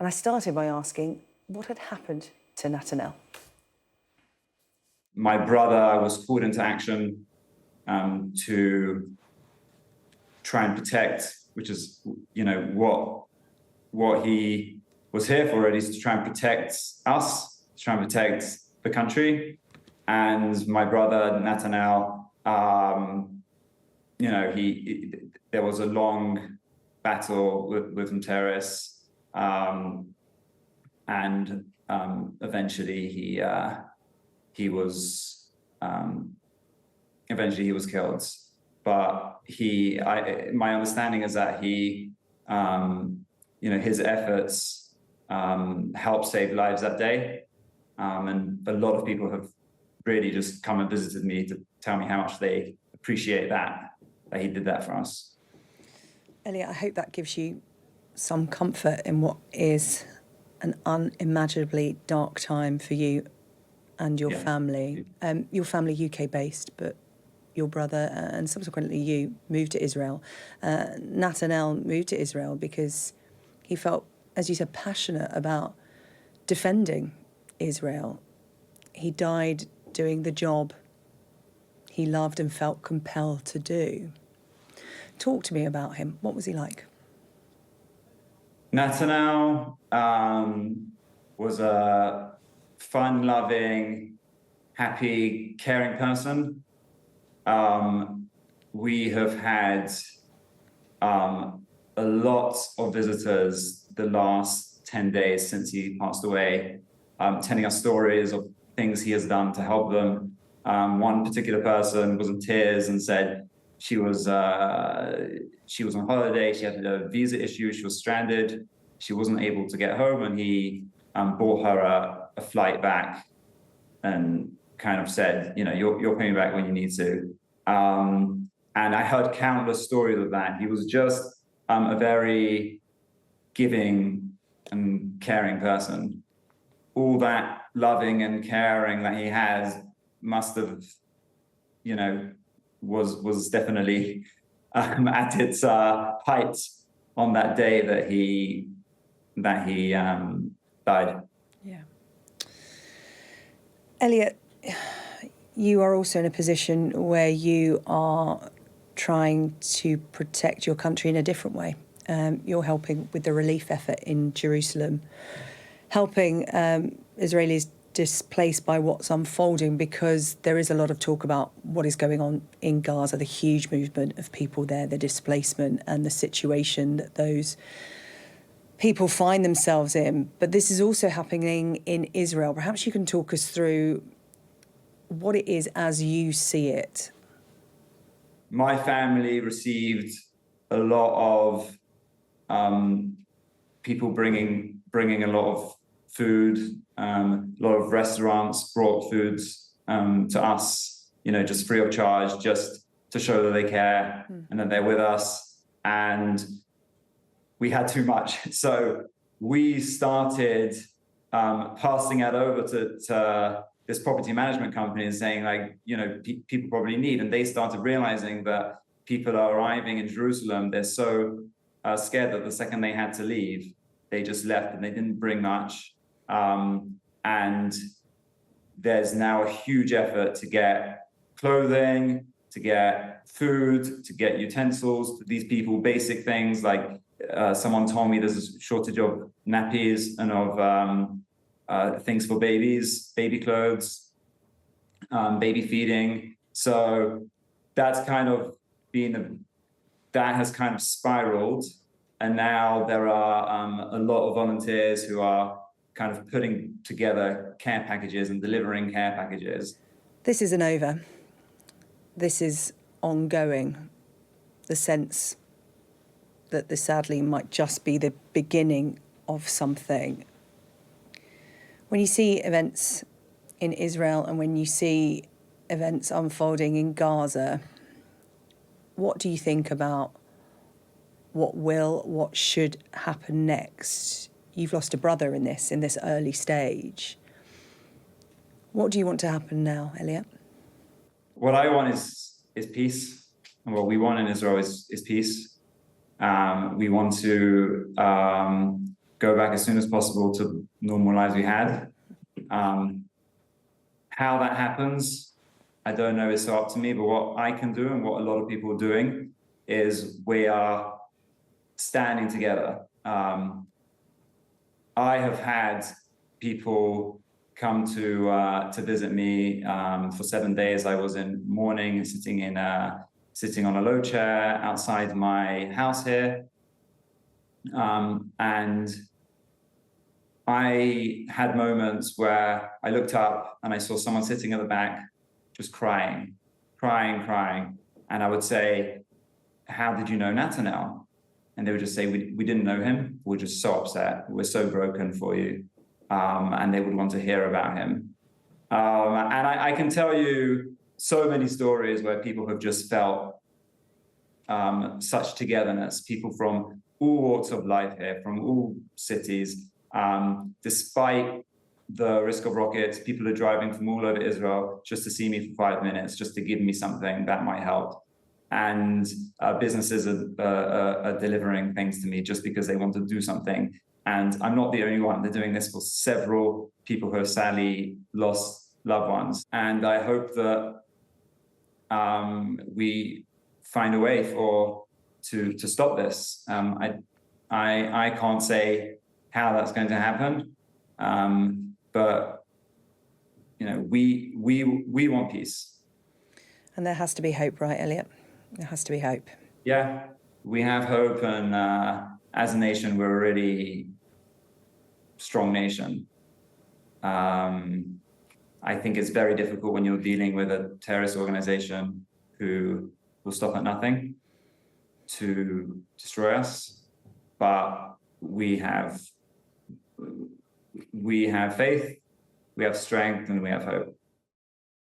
And I started by asking what had happened to Nathanel. My brother was called into action to try and protect, which is, what he was here for, really, is to try and protect us, to try and protect the country. And my brother, Nathanel, there was a long battle with some terrorists, and eventually he was killed. But my understanding is that his efforts helped save lives that day, and a lot of people have really just come and visited me to tell me how much they appreciate that he did that for us. Eliot, I hope that gives you some comfort in what is an unimaginably dark time for you and your family. Your family UK-based, but your brother and subsequently you moved to Israel. Nathanel moved to Israel because he felt, as you said, passionate about defending Israel. He died doing the job he loved and felt compelled to do. Talk to me about him. What was he like? Nathanel was a fun-loving, happy, caring person. We have had a lot of visitors the last 10 days since he passed away, telling us stories of things he has done to help them. One particular person was in tears and said she was on holiday, she had a visa issue, she was stranded, she wasn't able to get home, and he bought her a flight back and kind of said, you're coming back when you need to. And I heard countless stories of that. He was just a very giving and caring person. All that loving and caring that he has must have, was definitely at its height on that day that he died. Yeah. Eliot, you are also in a position where you are trying to protect your country in a different way. You're helping with the relief effort in Jerusalem, helping Israelis displaced by what's unfolding, because there is a lot of talk about what is going on in Gaza, the huge movement of people there, the displacement and the situation that those people find themselves in. But this is also happening in Israel. Perhaps you can talk us through what it is as you see it. My family received a lot of people bringing a lot of food. A lot of restaurants brought foods to us, just free of charge, just to show that they care and that they're with us. And we had too much. So we started passing that over to this property management company and saying, people probably need. And they started realizing that people are arriving in Jerusalem. They're so scared that the second they had to leave, they just left and they didn't bring much. And there's now a huge effort to get clothing, to get food, to get utensils to these people, basic things like someone told me there's a shortage of nappies and of things for babies, baby clothes, baby feeding. So that's kind of that has kind of spiraled. And now there are a lot of volunteers who are kind of putting together care packages and delivering care packages. This isn't over. This is ongoing. The sense that this sadly might just be the beginning of something. When you see events in Israel and when you see events unfolding in Gaza, what do you think about what should happen next? You've lost a brother in this early stage. What do you want to happen now, Eliot? What I want is peace. And what we want in Israel is peace. We want to go back as soon as possible to normal lives we had. How that happens, I don't know, it's so up to me, but what I can do and what a lot of people are doing is we are standing together. I have had people come to visit me for 7 days. I was in mourning, sitting on a low chair outside my house here, and I had moments where I looked up and I saw someone sitting at the back, just crying, and I would say, "How did you know Nathanel?" And they would just say, we didn't know him. We're just so upset. We're so broken for you. And they would want to hear about him. And I can tell you so many stories where people have just felt such togetherness, people from all walks of life here, from all cities. Despite the risk of rockets, people are driving from all over Israel just to see me for 5 minutes, just to give me something that might help. And businesses are delivering things to me just because they want to do something. And I'm not the only one. They're doing this for several people who have sadly lost loved ones. And I hope that we find a way to stop this. I can't say how that's going to happen, but we want peace. And there has to be hope, right, Eliot? There has to be hope. Yeah, we have hope, and as a nation, we're a really strong nation. I think it's very difficult when you're dealing with a terrorist organization who will stop at nothing to destroy us, but we have faith, we have strength, and we have hope.